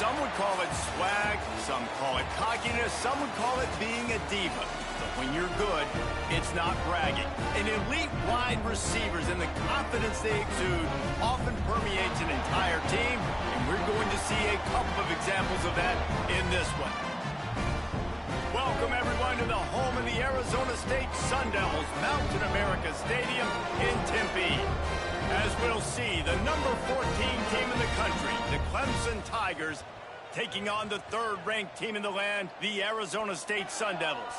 Some would call it swag, some call it cockiness, some would call it being a diva. But when you're good, it's not bragging. And elite wide receivers and the confidence they exude often permeates an entire team, and we're going to see a couple of examples of that in this one. Welcome, everyone, to the home of the Arizona State Sun Devils, Mountain America Stadium in Tempe. As we'll see, the number 14 team in the country, the Clemson Tigers, taking on the third-ranked team in the land, the Arizona State Sun Devils.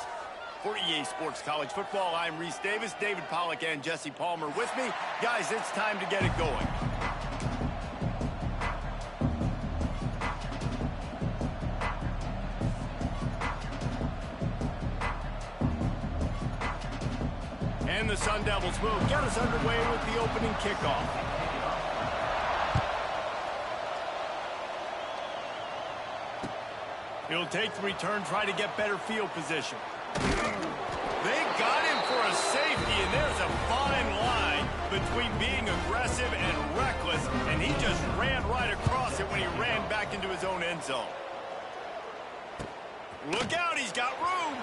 For EA Sports College Football, I'm Reese Davis, David Pollack, and Jesse Palmer with me. Guys, it's time to get it going. And the Sun Devils will get us underway with the opening kickoff. He'll take the return, try to get better field position. They got him for a safety, and there's a fine line between being aggressive and reckless, and he just ran right across it when he ran back into his own end zone. Look out, he's got room.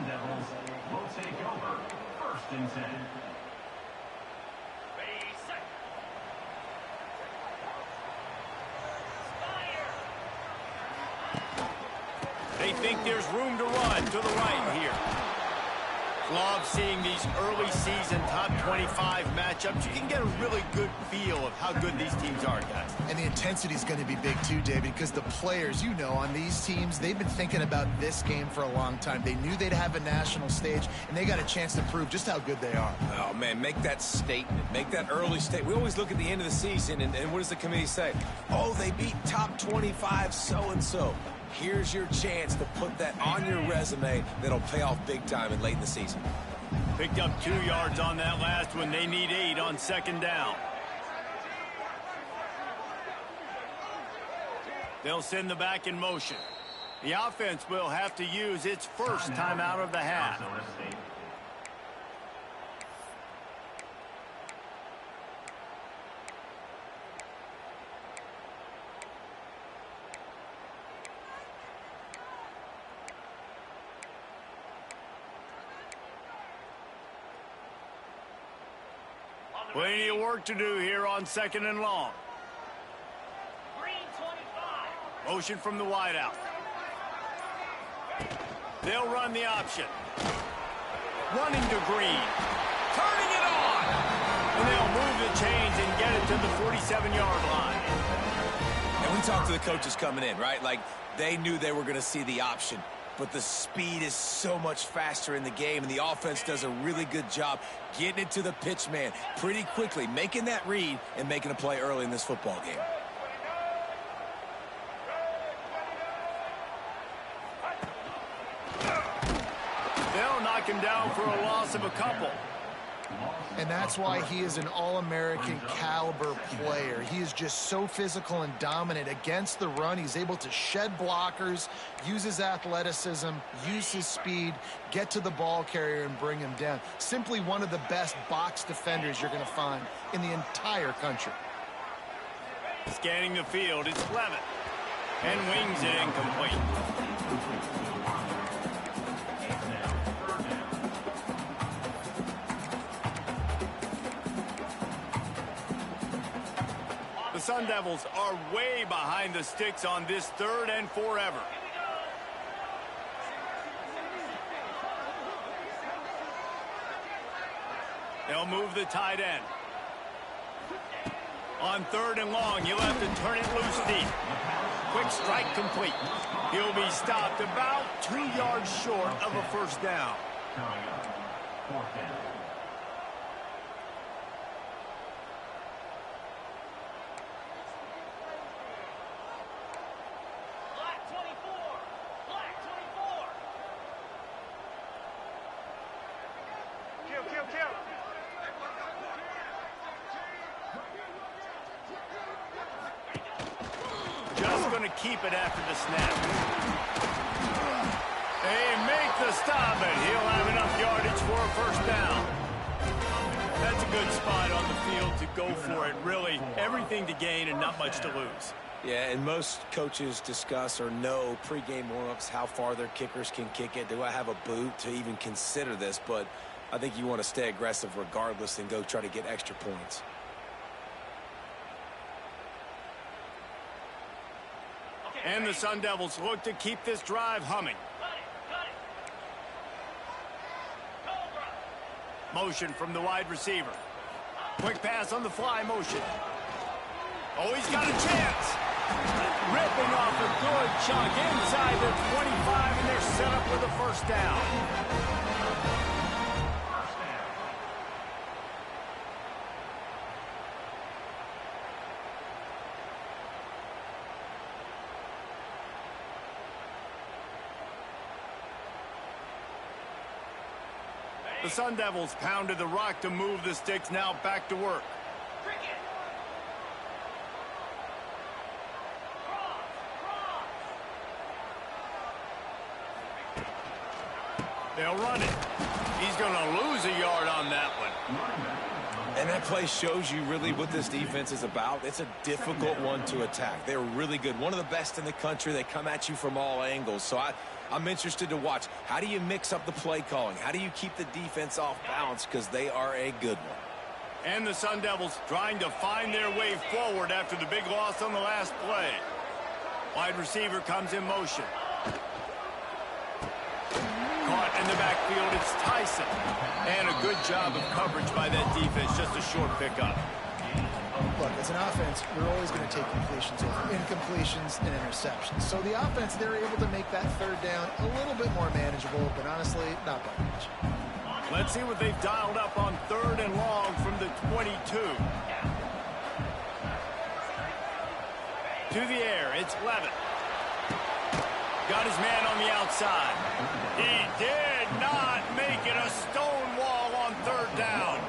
Devils will take over 1st and 10. They think there's room to run to the right here. Love seeing these early season top 25 matchups. You can get a really good feel of how good these teams are, guys. And the intensity is going to be big too, David, because the players, you know, on these teams, they've been thinking about this game for a long time. They knew they'd have a national stage, and they got a chance to prove just how good they are. Oh, man, make that statement. Make that early statement. We always look at the end of the season, and what does the committee say? Oh, they beat top 25 so-and-so. Here's your chance to put that on your resume that'll pay off big time and late in the season. Picked up 2 yards on that last one. They need 8 on 2nd down. They'll send the back in motion. The offense will have to use its first time out of the half. Plenty of work to do here on 2nd and long. Motion from the wideout. They'll run the option. Running to Green. Turning it on. And they'll move the chains and get it to the 47-yard line. And we talked to the coaches coming in, right? Like, they knew they were going to see the option. But the speed is so much faster in the game, and the offense does a really good job getting it to the pitch man pretty quickly, making that read and making a play early in this football game. They'll knock him down for a loss of a couple. And that's why he is an All-American caliber player. He is just so physical and dominant against the run. He's able to shed blockers, use his athleticism, use his speed, get to the ball carrier and bring him down. Simply one of the best box defenders you're going to find in the entire country. Scanning the field, it's Levitt. And wings it incomplete. The Sun Devils are way behind the sticks on this 3rd and forever. They'll move the tight end. On 3rd and long, he'll have to turn it loose deep. Quick strike complete. He'll be stopped about 2 yards short of a 1st down. Coming up, 4th down. Just going to keep it after the snap. They make the stop, and he'll have enough yardage for a 1st down. That's a good spot on the field to go for it. Really, everything to gain and not much to lose. Yeah, and most coaches discuss or know pregame warm-ups how far their kickers can kick it. Do I have a boot to even consider this? But I think you want to stay aggressive regardless and go try to get extra points. And the Sun Devils look to keep this drive humming. Motion from the wide receiver. Quick pass on the fly motion. Oh, he's got a chance. Ripping off a good chunk inside the 25, and they're set up with a first down. The Sun Devils pounded the rock to move the sticks, now back to work. They'll run it. He's going to lose a yard on that one. And that play shows you really what this defense is about. It's a difficult one to attack. They're really good. One of the best in the country. They come at you from all angles. So I'm interested to watch. How do you mix up the play calling? How do you keep the defense off balance? Because they are a good one. And the Sun Devils trying to find their way forward after the big loss on the last play. Wide receiver comes in motion. Caught in the backfield, it's Tyson. And a good job of coverage by that defense, just a short pickup. Look, as an offense, we're always going to take completions over incompletions and interceptions. So the offense, they're able to make that third down a little bit more manageable, but honestly, not by much. Let's see what they've dialed up on 3rd and long from the 22. To the air, it's Levitt. Got his man on the outside. He did not make it a stone wall on 3rd down.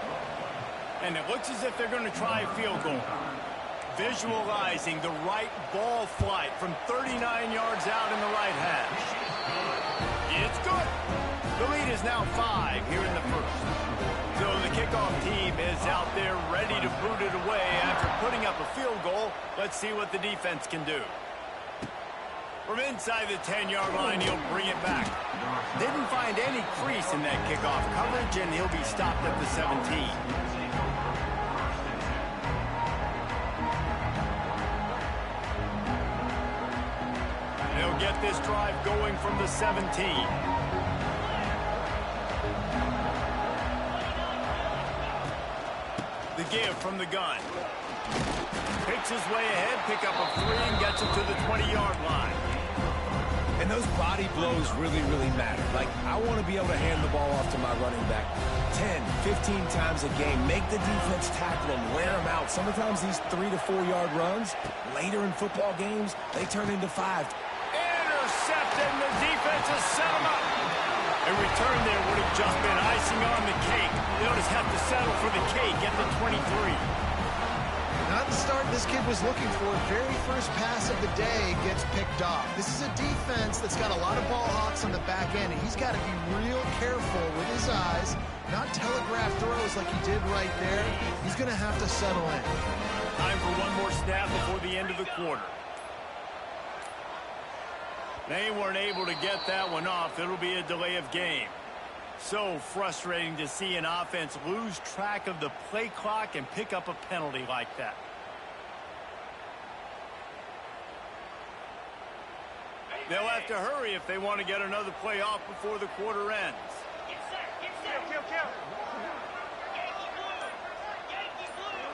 And it looks as if they're going to try a field goal. Visualizing the right ball flight from 39 yards out in the right hash. It's good. The lead is now 5 here in the first. So the kickoff team is out there ready to boot it away after putting up a field goal. Let's see what the defense can do. From inside the 10-yard line, he'll bring it back. Didn't find any crease in that kickoff coverage, and he'll be stopped at the 17. They'll get this drive going from the 17. The give from the gun. Picks his way ahead, pick up a 3, and gets him to the 20-yard line. And those body blows really, really matter. Like, I want to be able to hand the ball off to my running back 10, 15 times a game. Make the defense tackle them, wear them out. Sometimes these 3 to 4 yard runs, later in football games, they turn into 5. Intercepted, and the defense has set him up. A return there would have just been icing on the cake. They'll just have to settle for the cake at the 23. Not the start this kid was looking for. Very first pass of the day gets picked off. This is a defense that's got a lot of ball hawks on the back end, and he's got to be real careful with his eyes, not telegraph throws like he did right there. He's going to have to settle in. Time for one more snap before the end of the quarter. They weren't able to get that one off. It'll be a delay of game. So frustrating to see an offense lose track of the play clock and pick up a penalty like that. They'll have to hurry if they want to get another play off before the quarter ends. Get set. Kill. Yankee blue.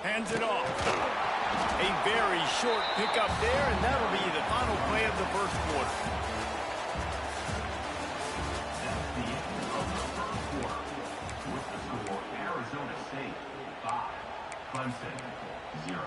Hands it off. A very short pickup there, and that'll be the final play of the first quarter. That's the end of the first quarter. With the score, Arizona State 5, Clemson 0.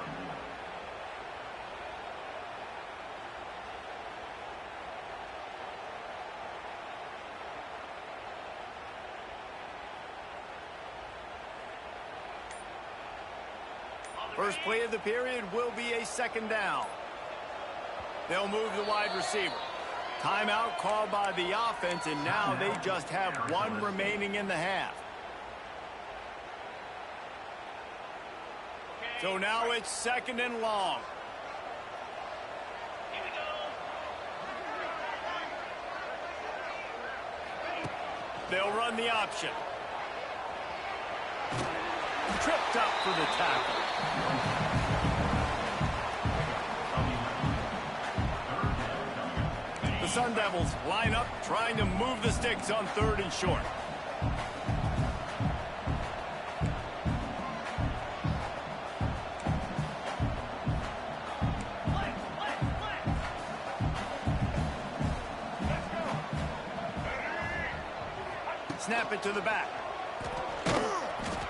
First play of the period will be a 2nd down. They'll move the wide receiver. Timeout called by the offense, and now they just have one remaining in the half. So now it's 2nd and long. They'll run the option. Tripped up for the tackle. The Sun Devils line up, trying to move the sticks on 3rd and short. Snap it to the back.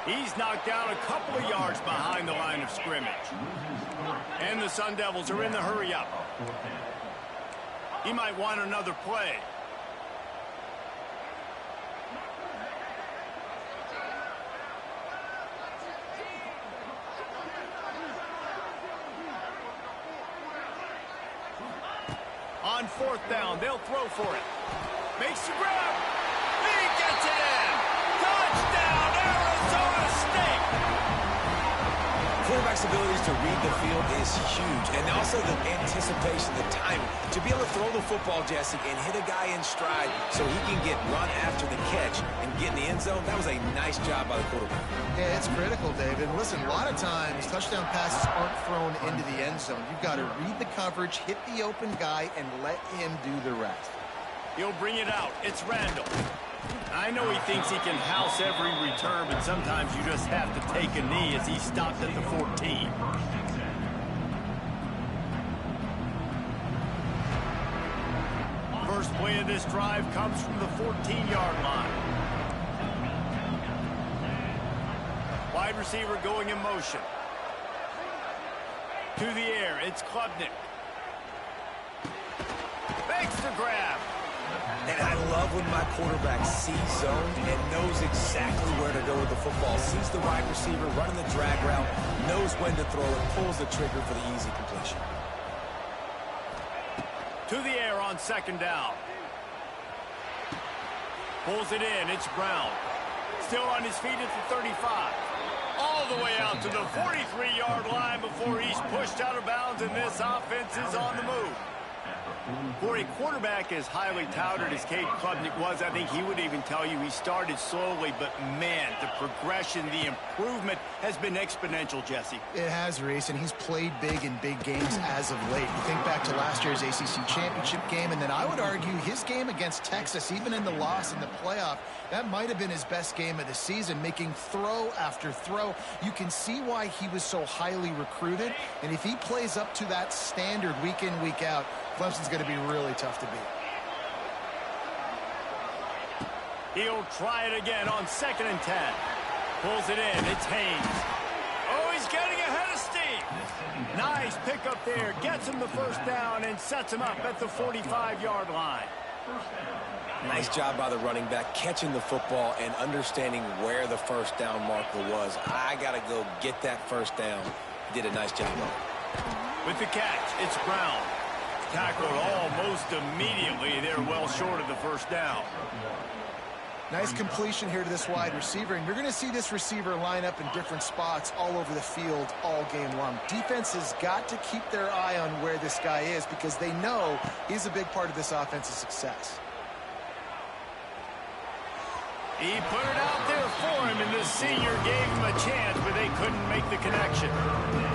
He's knocked down a couple of yards behind the line of scrimmage. And the Sun Devils are in the hurry-up. He might want another play. On 4th down, they'll throw for it. Makes the grab. He gets it in. Touchdown, Arizona State. Quarterback's abilities to read the field is huge, and also the anticipation, the timing. To be able to throw the football, Jesse, and hit a guy in stride so he can get run after the catch and get in the end zone, that was a nice job by the quarterback. Yeah, it's critical, David. Listen, a lot of times touchdown passes aren't thrown into the end zone. You've got to read the coverage, hit the open guy, and let him do the rest. He'll bring it out. It's Randall. I know he thinks he can house every return, but sometimes you just have to take a knee as he stopped at the 14. First play of this drive comes from the 14-yard line. Wide receiver going in motion. To the air, it's Klubnik. Makes the grab. And I love when my quarterback sees zone and knows exactly where to go with the football. Sees the wide receiver running the drag route, knows when to throw it, pulls the trigger for the easy completion. To the air on 2nd down. Pulls it in. It's Brown. Still on his feet at the 35. All the way out to the 43-yard line before he's pushed out of bounds, and this offense is on the move. For a quarterback as highly touted as Cade Klubnik was, I think he would even tell you he started slowly, but man, the progression, the improvement has been exponential, Jesse. It has, Reese, and he's played big in big games as of late. You think back to last year's ACC championship game, and then I would argue his game against Texas, even in the loss in the playoff, that might have been his best game of the season, making throw after throw. You can see why he was so highly recruited, and if he plays up to that standard week in, week out, Clemson's going to be really tough to beat. He'll try it again on 2nd and 10. Pulls it in. It's Haynes. Oh, he's getting ahead of steam. Nice pickup there. Gets him the 1st down and sets him up at the 45-yard line. Nice job by the running back, catching the football and understanding where the 1st down marker was. I got to go get that 1st down. He did a nice job of it. With the catch, it's Brown. Tackled almost immediately. They're well short of the 1st down. Nice completion here to this wide receiver, and you're going to see this receiver line up in different spots all over the field all game long. Defense has got to keep their eye on where this guy is because they know he's a big part of this offense's success. He put it out there for him, and the senior gave him a chance, but they couldn't make the connection.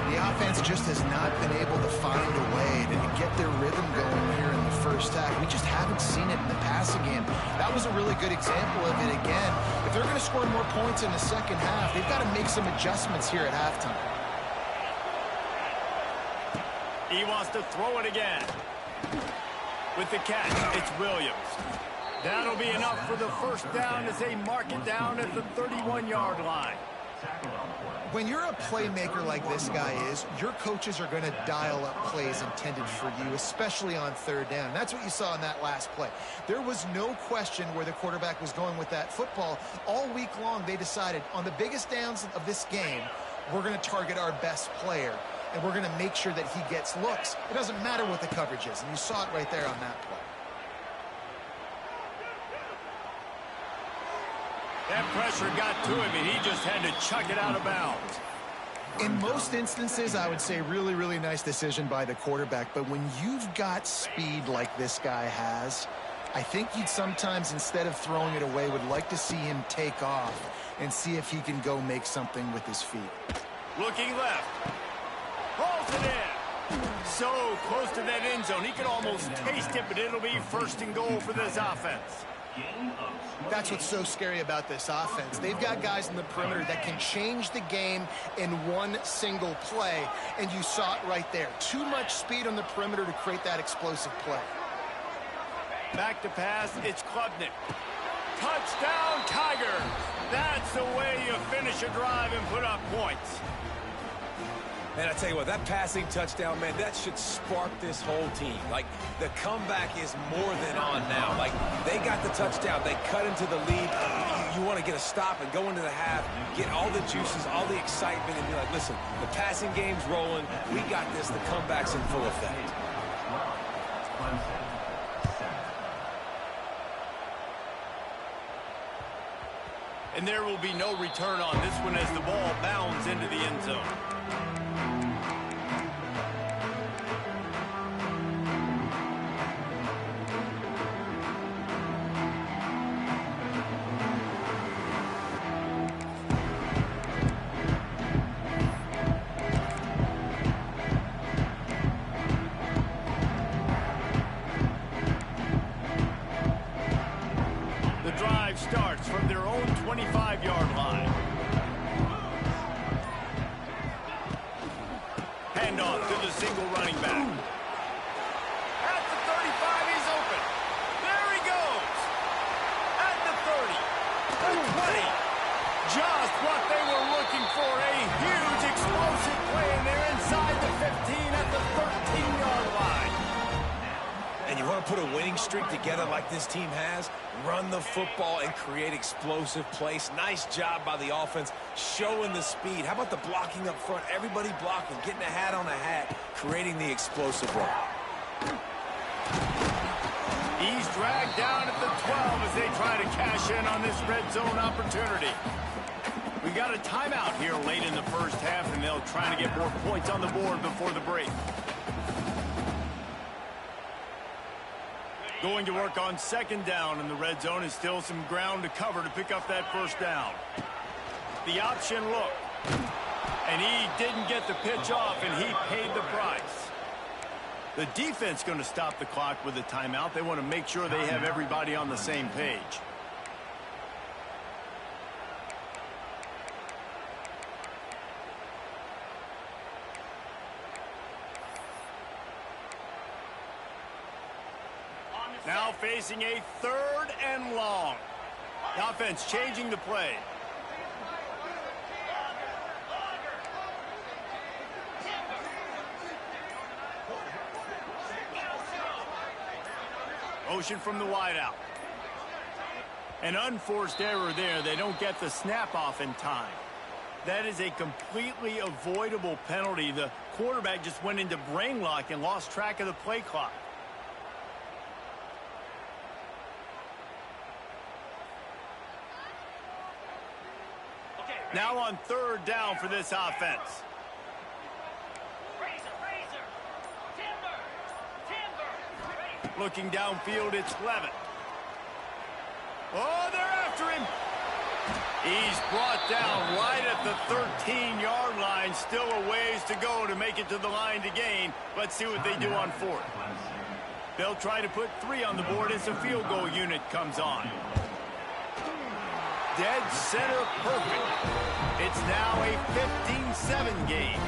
The offense just has not been able to find a way to get their rhythm going here in the 1st half. We just haven't seen it in the passing game. That was a really good example of it again. If they're going to score more points in the 2nd half, they've got to make some adjustments here at halftime. He wants to throw it again. With the catch, it's Williams. That'll be enough for the 1st down as they mark it down at the 31-yard line. When you're a playmaker like this guy is, your coaches are going to dial up plays intended for you, especially on 3rd down. That's what you saw in that last play. There was no question where the quarterback was going with that football. All week long, they decided on the biggest downs of this game, we're going to target our best player, and we're going to make sure that he gets looks. It doesn't matter what the coverage is, and you saw it right there on that play. That pressure got to him, and he just had to chuck it out of bounds. In most instances, I would say really, really nice decision by the quarterback. But when you've got speed like this guy has, I think you'd sometimes, instead of throwing it away, would like to see him take off and see if he can go make something with his feet. Looking left. Hauls it in. So close to that end zone. He could almost taste it, but it'll be first and goal for this offense. That's what's so scary about this offense. They've got guys in the perimeter that can change the game in one single play, and you saw it right there. Too much speed on the perimeter to create that explosive play. Back to pass, it's Klubnik. Touchdown, Tiger! That's the way you finish a drive and put up points. Man, I tell you what, that passing touchdown, man, that should spark this whole team. Like, the comeback is more than on now. Like, they got the touchdown. They cut into the lead. You want to get a stop and go into the half, get all the juices, all the excitement, and be like, listen, the passing game's rolling. We got this. The comeback's in full effect. And there will be no return on this one as the ball bounds into the end zone. Starts from their own 25-yard line. Handoff to the single running back. At the 35, he's open. There he goes. At the 30, the 20. Just what they were looking for. A huge explosive play, and they're inside the 15 at the 13-yard line. And you want to put a winning streak together like this team has? Run the football and create explosive plays. Nice job by the offense, showing the speed. How about the blocking up front? Everybody blocking, getting a hat on a hat, creating the explosive run. He's dragged down at the 12 as they try to cash in on this red zone opportunity. We got a timeout here late in the first half, and they'll try to get more points on the board before the break. Going to work on second down in the red zone is still some ground to cover to pick up that first down. The option look. And he didn't get the pitch off, and he paid the price. The defense going to stop the clock with a timeout. They want to make sure they have everybody on the same page. Now facing a third and long. The offense changing the play. Motion from the wideout. An unforced error there. They don't get the snap off in time. That is a completely avoidable penalty. The quarterback just went into brain lock and lost track of the play clock. Now on third down for this offense. Looking downfield, it's Levitt. Oh, they're after him. He's brought down right at the 13-yard line. Still a ways to go to make it to the line to gain. Let's see what they do on fourth. They'll try to put 3 on the board as the field goal unit comes on. Dead center perfect. It's now a 15-7 game.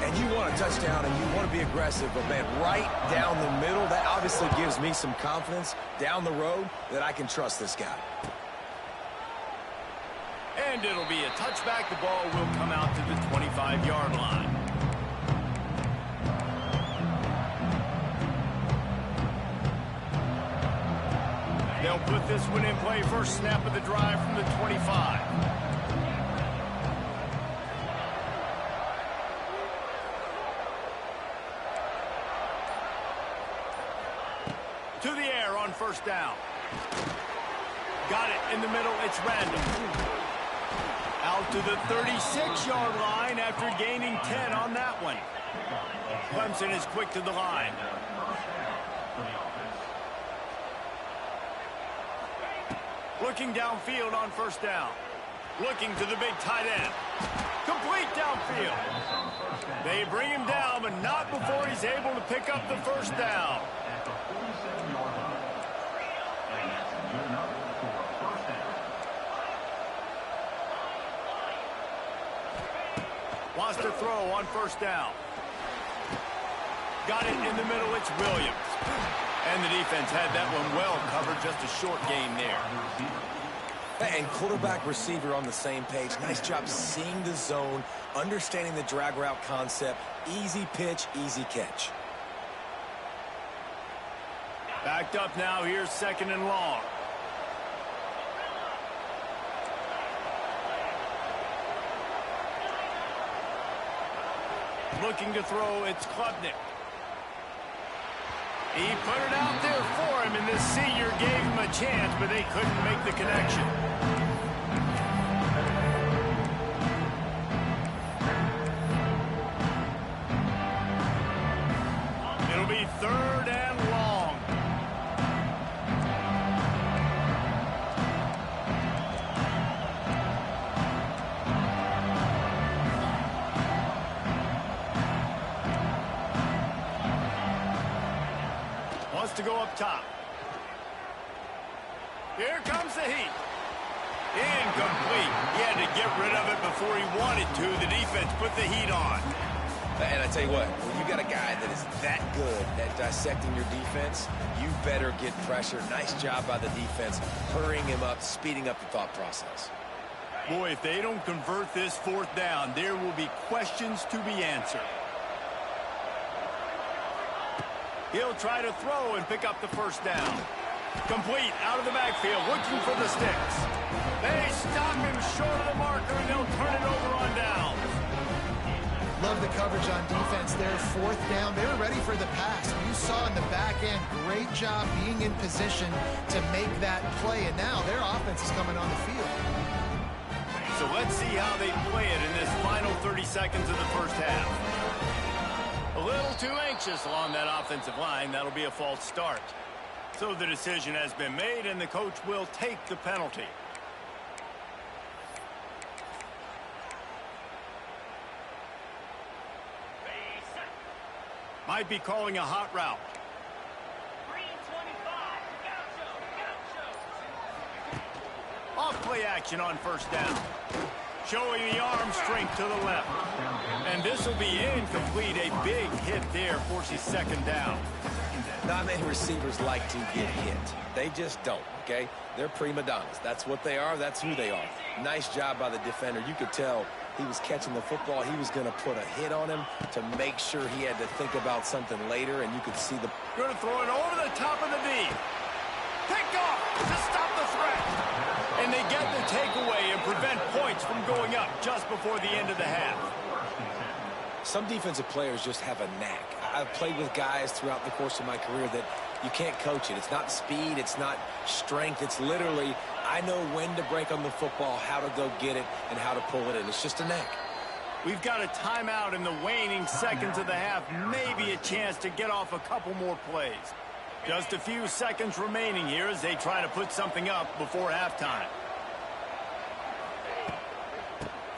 And you want a touchdown and you want to be aggressive, but man, right down the middle, that obviously gives me some confidence down the road that I can trust this guy. And it'll be a touchback. The ball will come out to the 25-yard line. They'll put this one in play. First snap of the drive from the 25. To the air on first down. Got it in the middle. It's random. Out to the 36-yard line after gaining 10 on that one. Clemson is quick to the line. Looking downfield on first down. Looking to the big tight end. Complete downfield. They bring him down, but not before he's able to pick up the first down. Wants to throw on first down. Got it in the middle. It's Williams. And the defense had that one well covered. Just a short gain there. And quarterback receiver on the same page. Nice job seeing the zone, understanding the drag route concept. Easy pitch, easy catch. Backed up now. Here's second and long. Looking to throw, it's Klubnik. He put it out there for him, and this senior gave him a chance, but they couldn't make the connection. It'll be third and long. Wants to go up top. Here comes the heat. Incomplete. He had to get rid of it before he wanted to. The defense put the heat on. And I tell you what, when you got a guy that is that good at dissecting your defense, you better get pressure. Nice job by the defense, hurrying him up, speeding up the thought process. Boy, if they don't convert this fourth down, there will be questions to be answered. He'll try to throw and pick up the first down. Complete out of the backfield, looking for the sticks. They stop him short of the marker, and they'll turn it over on down. Love the coverage on defense there. Fourth down. They were ready for the pass. You saw in the back end, great job being in position to make that play. And now their offense is coming on the field. So let's see how they play it in this final 30 seconds of the first half. A little too anxious along that offensive line. That'll be a false start. So the decision has been made, and the coach will take the penalty. Might be calling a hot route. Off play action on first down. Showing the arm strength to the left. And this will be incomplete. A big hit there forces second down. Not many receivers like to get hit. They just don't, okay? They're prima donnas. That's what they are. That's who they are. Nice job by the defender. You could tell he was catching the football. He was going to put a hit on him to make sure he had to think about something later, and you could see the... Going to throw it over the top of the knee. Pick off to stop the threat. And they get the takeaway and prevent points from going up just before the end of the half. Some defensive players just have a knack. I've played with guys throughout the course of my career that you can't coach it. It's not speed. It's not strength. It's literally, I know when to break on the football, how to go get it, and how to pull it in. It's just a knack. We've got a timeout in the waning seconds of the half. Maybe a chance to get off a couple more plays. Just a few seconds remaining here as they try to put something up before halftime.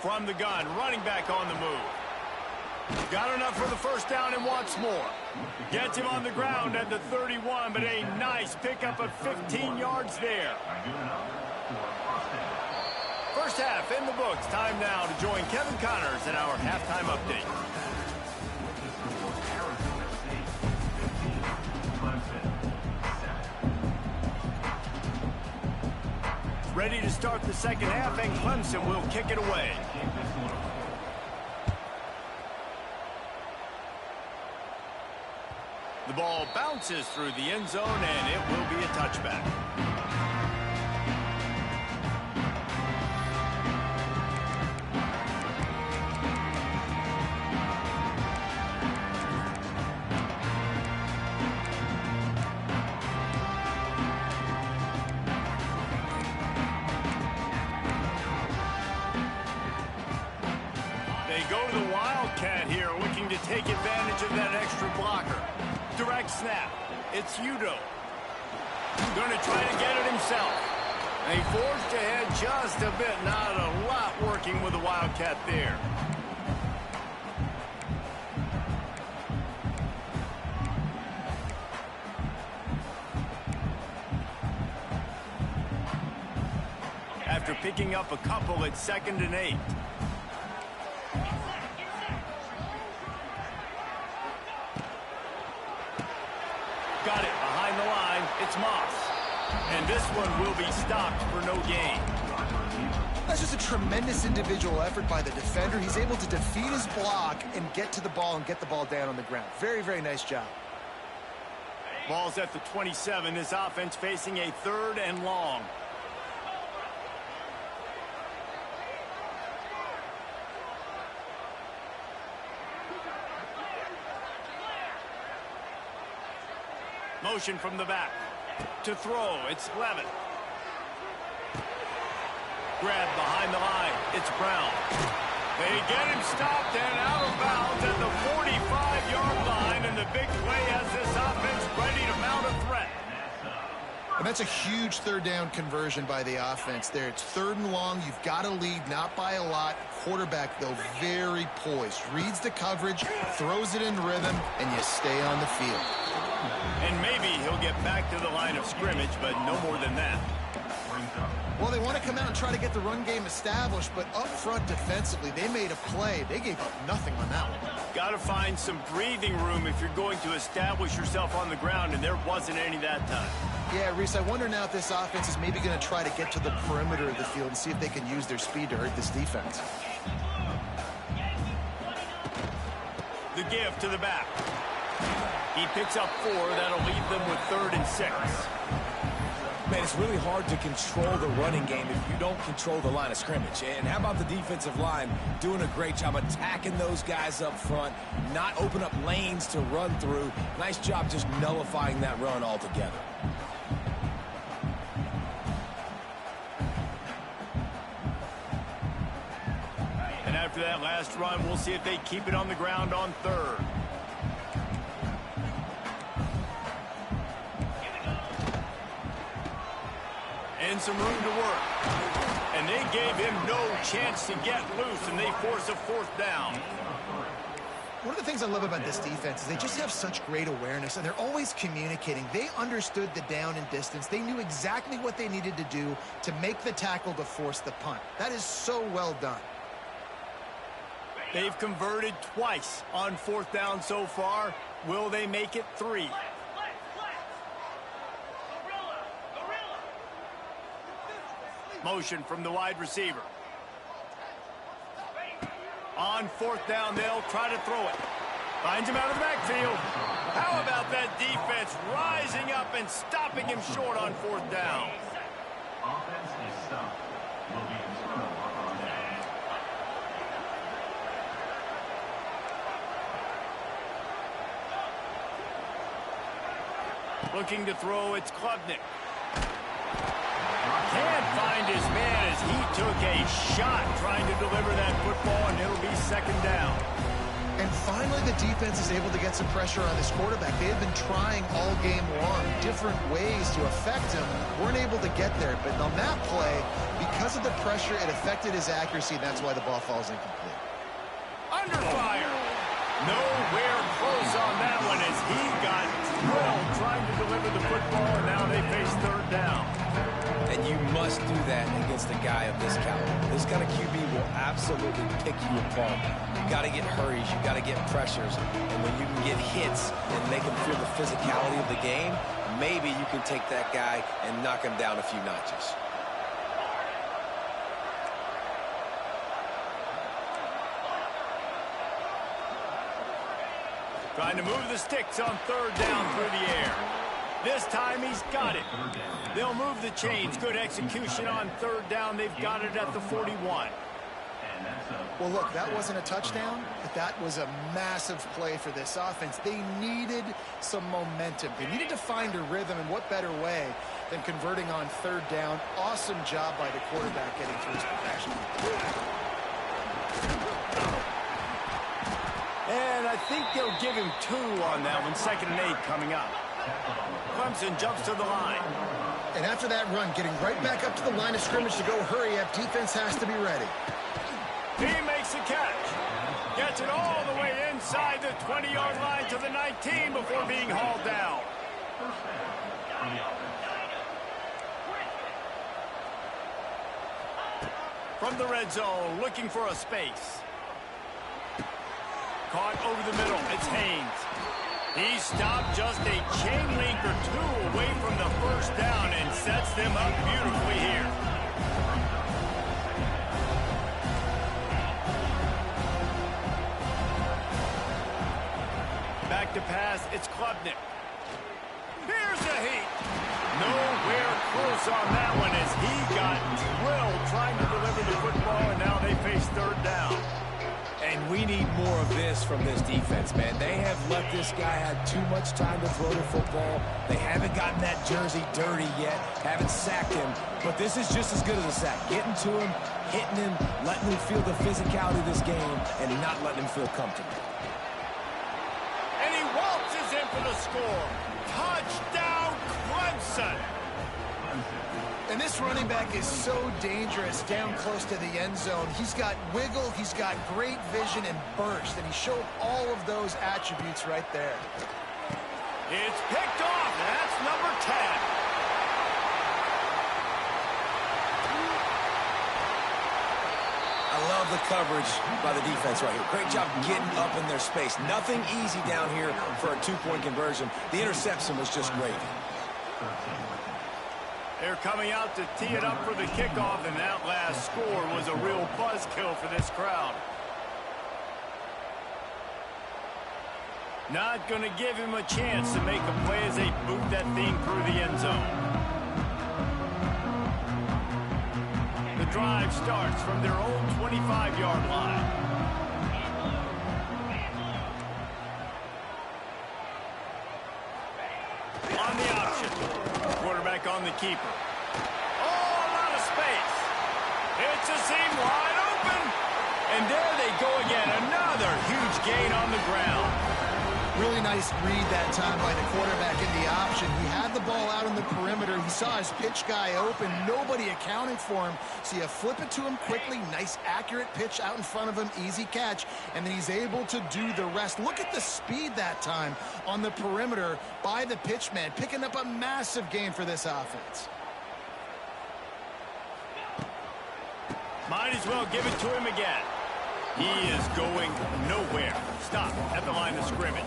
From the gun, running back on the move. Got enough for the first down and wants more. Gets him on the ground at the 31, but a nice pickup of 15 yards there. First half in the books. Time now to join Kevin Connors in our halftime update. Ready to start the second half, and Clemson will kick it away. The ball bounces through the end zone, and it will be a touchback. take advantage of that extra blocker. Direct snap. It's Udo. Going to try to get it himself. And he forged ahead just a bit. Not a lot working with the Wildcat there. After picking up a couple, it's 2nd and 8. Got it behind the line. It's Moss. And this one will be stopped for no gain. That's just a tremendous individual effort by the defender. He's able to defeat his block and get to the ball and get the ball down on the ground. Very, very nice job. Ball's at the 27. This offense facing a 3rd and long. Motion from the back. To throw, it's Levin. Grab behind the line, it's Brown. They get him stopped and out of bounds at the 45-yard line, and the big play has this offense ready to mount a threat. And that's a huge 3rd down conversion by the offense there. It's 3rd and long. You've got to lead, not by a lot. Quarterback, though, very poised. Reads the coverage, throws it in rhythm, and you stay on the field. And maybe he'll get back to the line of scrimmage, but no more than that. Well, they want to come out and try to get the run game established, but up front defensively, they made a play. They gave up nothing on that one. Got to find some breathing room if you're going to establish yourself on the ground, and there wasn't any that time. Yeah, Reese, I wonder now if this offense is maybe going to try to get to the perimeter of the field and see if they can use their speed to hurt this defense. The give to the back. He picks up 4. That'll leave them with 3rd and 6. Man, it's really hard to control the running game if you don't control the line of scrimmage. And how about the defensive line doing a great job attacking those guys up front, not open up lanes to run through. Nice job just nullifying that run altogether. And after that last run, we'll see if they keep it on the ground on 3rd. And some room to work. And they gave him no chance to get loose, and they force a 4th down. One of the things I love about this defense is they just have such great awareness, and they're always communicating. They understood the down and distance. They knew exactly what they needed to do to make the tackle to force the punt. That is so well done. They've converted twice on 4th down so far. Will they make it 3? Motion from the wide receiver. On 4th down, they'll try to throw it. Finds him out of the backfield. How about that defense rising up and stopping him short on 4th down? Offense is stopped. Will be a turnover on that. Looking to throw, it's Klubnik. Can't find his man as he took a shot trying to deliver that football, and it'll be 2nd down. And finally, the defense is able to get some pressure on this quarterback. They have been trying all game long different ways to affect him. Weren't able to get there, but on that play, because of the pressure, it affected his accuracy, and that's why the ball falls incomplete. Under fire. Nowhere close on that one as he got drilled trying to deliver the football, and now they face 3rd down. And you must do that against a guy of this caliber. This kind of QB will absolutely pick you apart. You got to get hurries, you got to get pressures, and when you can get hits and make him feel the physicality of the game, maybe you can take that guy and knock him down a few notches. Trying to move the sticks on 3rd down through the air. This time he's got it. They'll move the chains. Good execution on 3rd down. They've got it at the 41. Well, look, that wasn't a touchdown, but that was a massive play for this offense. They needed some momentum. They needed to find a rhythm, and what better way than converting on 3rd down. Awesome job by the quarterback getting through his protection. And I think they'll give him 2 on that one. 2nd and 8 coming up. Clemson jumps to the line. And after that run, getting right back up to the line of scrimmage to go hurry up, defense has to be ready. He makes the catch. Gets it all the way inside the 20-yard line to the 19 before being hauled down. From the red zone, looking for a space. Caught over the middle. It's Haynes. He stopped just a chain link or 2 away from the first down and sets them up beautifully here. Back to pass, it's Klubnik. Here's the heat. Nowhere close on that one as he got drilled trying to deliver the football, and now they face 3rd down. And we need more of this from this defense, man. They have let this guy have too much time to throw the football. They haven't gotten that jersey dirty yet, haven't sacked him. But this is just as good as a sack. Getting to him, hitting him, letting him feel the physicality of this game, and not letting him feel comfortable. And he waltzes in for the score. Touchdown, Clemson. And this running back is so dangerous down close to the end zone. He's got wiggle, he's got great vision and burst, and he showed all of those attributes right there. It's picked off, and that's number 10. I love the coverage by the defense right here. Great job getting up in their space. Nothing easy down here for a 2-point conversion. The interception was just great. They're coming out to tee it up for the kickoff, and that last score was a real buzzkill for this crowd. Not going to give him a chance to make a play as they boot that thing through the end zone. The drive starts from their own 25-yard line. On the option. Quarterback on the keeper. Oh, a lot of space. It's a seam wide open. And there they go again. Another huge gain on the ground. Really nice read that time by the quarterback in the option. He had the ball out on the perimeter. He saw his pitch guy open. Nobody accounting for him. So you flip it to him quickly. Nice, accurate pitch out in front of him. Easy catch. And then he's able to do the rest. Look at the speed that time on the perimeter by the pitchman, picking up a massive gain for this offense. Might as well give it to him again. He is going nowhere. Stop at the line of scrimmage.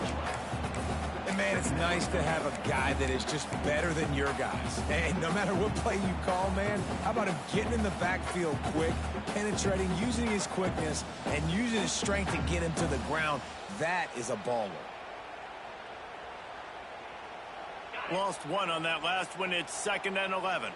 And, man, it's nice to have a guy that is just better than your guys. And no matter what play you call, man, how about him getting in the backfield quick, penetrating, using his quickness, and using his strength to get him to the ground. That is a baller. Lost 1 on that last one. It's 2nd and 11.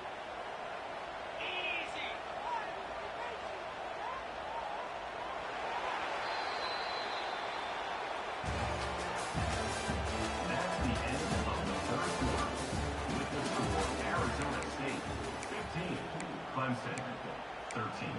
Clemson, 13.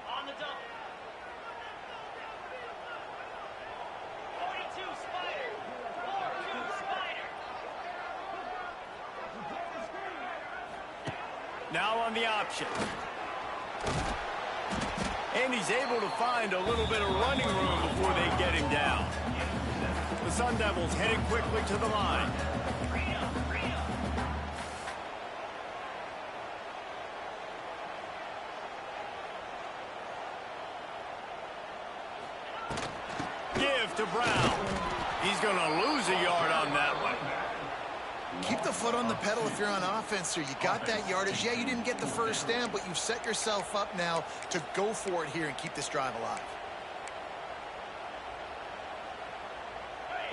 On the double. 42 Spider. 42 Spider. Now on the option. And he's able to find a little bit of running room before they get him down. The Sun Devils headed quickly to the line. Give to Brown. He's going to lose a yard on that one. Keep the foot on the pedal if you're on offense here. You got that yardage. Yeah, you didn't get the first down, but you've set yourself up now to go for it here and keep this drive alive.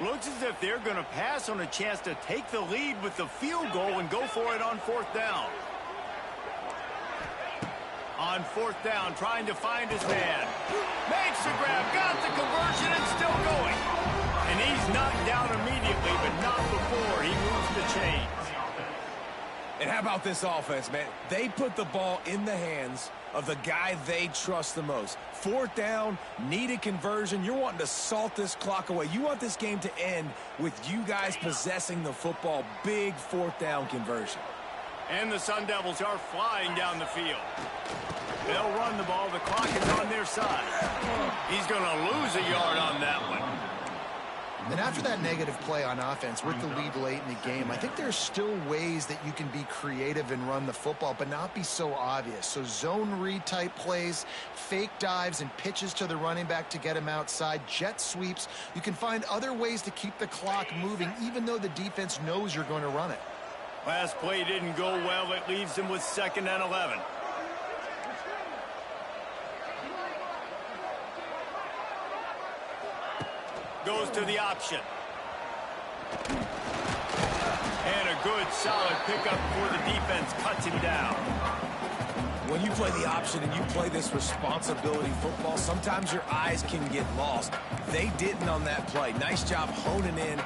Looks as if they're going to pass on a chance to take the lead with the field goal and go for it on 4th down. On 4th down, trying to find his man. Makes the grab, got the conversion, and still going. And he's knocked down immediately, but not before he moves the chains. And how about this offense, man? They put the ball in the hands of the guy they trust the most. Fourth down, needed conversion. You're wanting to salt this clock away. You want this game to end with you guys possessing the football. Big fourth down conversion. And the Sun Devils are flying down the field. They'll run the ball. The clock is on their side. He's going to lose a yard on that one. And after that negative play on offense with the lead late in the game, I think there's still ways that you can be creative and run the football, but not be so obvious. So zone read type plays, fake dives and pitches to the running back to get him outside, jet sweeps. You can find other ways to keep the clock moving, even though the defense knows you're going to run it. Last play didn't go well. It leaves him with 2nd and 11. Goes to the option. And a good, solid pickup for the defense. Cuts him down. When you play the option and you play this responsibility football, sometimes your eyes can get lost. They didn't on that play. Nice job honing in,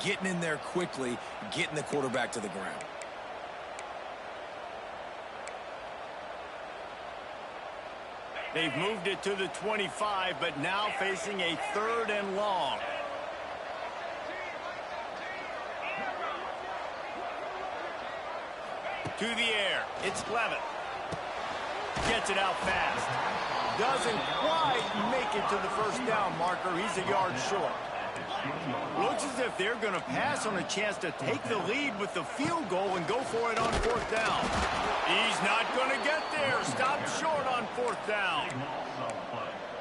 getting in there quickly, getting the quarterback to the ground. They've moved it to the 25, but now facing a 3rd and long. To the air. It's Levitt. Gets it out fast. Doesn't quite make it to the first down marker. He's a yard short. Looks as if they're going to pass on a chance to take the lead with the field goal and go for it on 4th down. He's not going to get there. Stopped short on 4th down.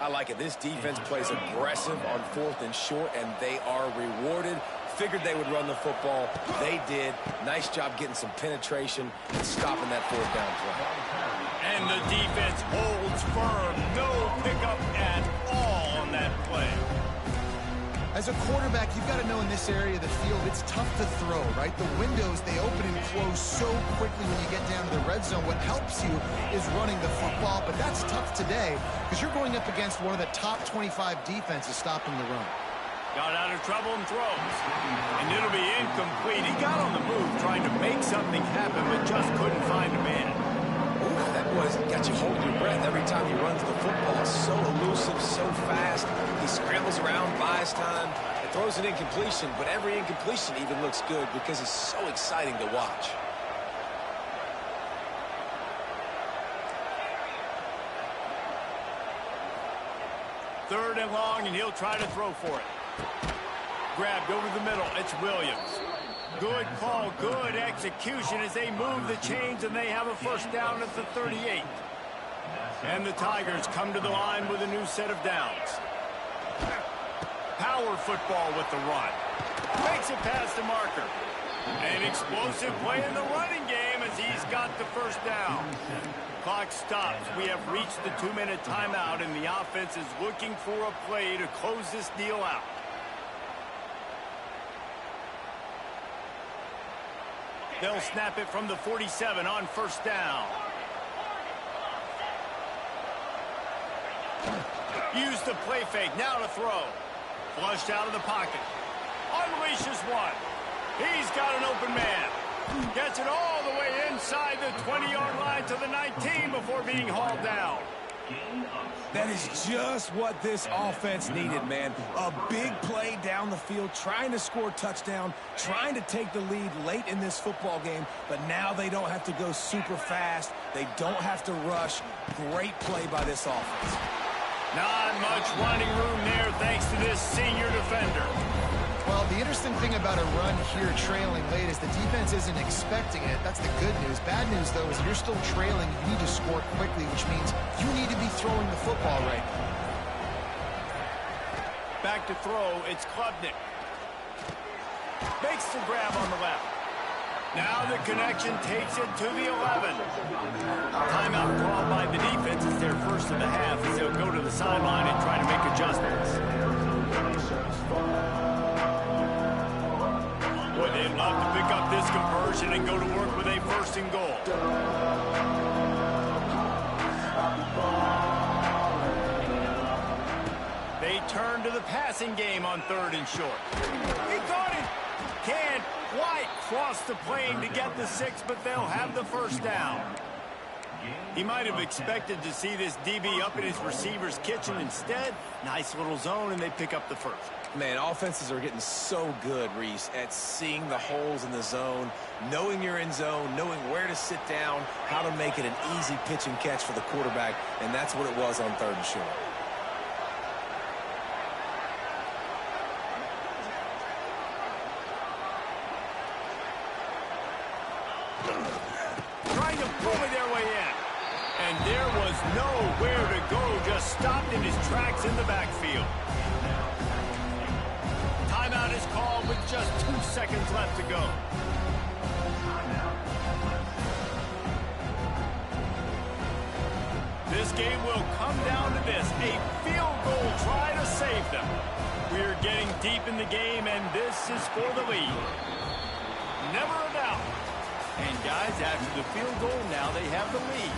I like it. This defense plays aggressive on 4th and short, and they are rewarded. Figured they would run the football. They did. Nice job getting some penetration and stopping that 4th down play. And the defense holds firm. No pickup at all on that play. As a quarterback, you've got to know in this area of the field, it's tough to throw, right? The windows, they open and close so quickly when you get down to the red zone. What helps you is running the football, but that's tough today because you're going up against one of the top 25 defenses stopping the run. Got out of trouble and throws. And it'll be incomplete. He got on the move trying to make something happen, but just couldn't find a man. Ooh, that was got you holding your breath every time he runs the football. So elusive, so fast. He scrambles around, buys time, and throws an incompletion. But every incompletion even looks good because it's so exciting to watch. Third and long, and he'll try to throw for it. Grabbed over the middle. It's Williams. Good call, good execution as they move the chains, and they have a first down at the 38. And the Tigers come to the line with a new set of downs. Power football with the run. Makes it past the marker. An explosive play in the running game as he's got the first down. Clock stops. We have reached the 2-minute timeout, and the offense is looking for a play to close this deal out. They'll snap it from the 47 on first down. Use the play fake. Now to throw. Flushed out of the pocket. Unleashes one. He's got an open man. Gets it all the way inside the 20-yard line to the 19 before being hauled down. That is just what this offense needed, man. A big play down the field, trying to score a touchdown, trying to take the lead late in this football game, but now they don't have to go super fast. They don't have to rush. Great play by this offense. Not much running room there thanks to this senior defender. Well, the interesting thing about a run here trailing late is the defense isn't expecting it. That's the good news. Bad news, though, is you're still trailing. You need to score quickly, which means you need to be throwing the football right now. Back to throw. It's Klubnik. Makes the grab on the left. Now the connection takes it to the 11. Timeout called by the defense. It's their first of the half as they'll go to the sideline and try to make adjustments. Boy, they'd love to pick up this conversion and go to work with a first and goal. They turn to the passing game on 3rd and short. He caught it. Can White cross the plane to get the 6, but they'll have the first down. He might have expected to see this DB up in his receiver's kitchen. Instead, nice little zone, and they pick up the first. Man, offenses are getting so good, Reese, at seeing the holes in the zone, knowing you're in zone, knowing where to sit down, how to make it an easy pitch and catch for the quarterback, and that's what it was on 3rd and short. Trying to bully their way in. And there was nowhere to go, just stopped in his tracks in the backfield. Timeout is called with just 2 seconds left to go. This game will come down to this, a field goal try to save them. We're getting deep in the game, and this is for the lead. Never a doubt. And guys, after the field goal, now they have the lead.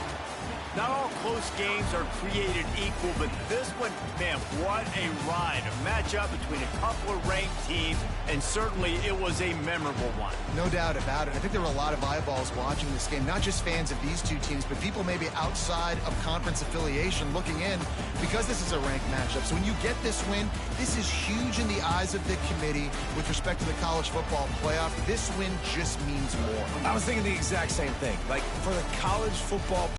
Not all close games are created equal, but this one, man, what a ride. A matchup between a couple of ranked teams, and certainly it was a memorable one. No doubt about it. I think there were a lot of eyeballs watching this game, not just fans of these two teams, but people maybe outside of conference affiliation looking in because this is a ranked matchup. So when you get this win, this is huge in the eyes of the committee with respect to the college football playoff. This win just means more. I was thinking the exact same thing. Like, for the college football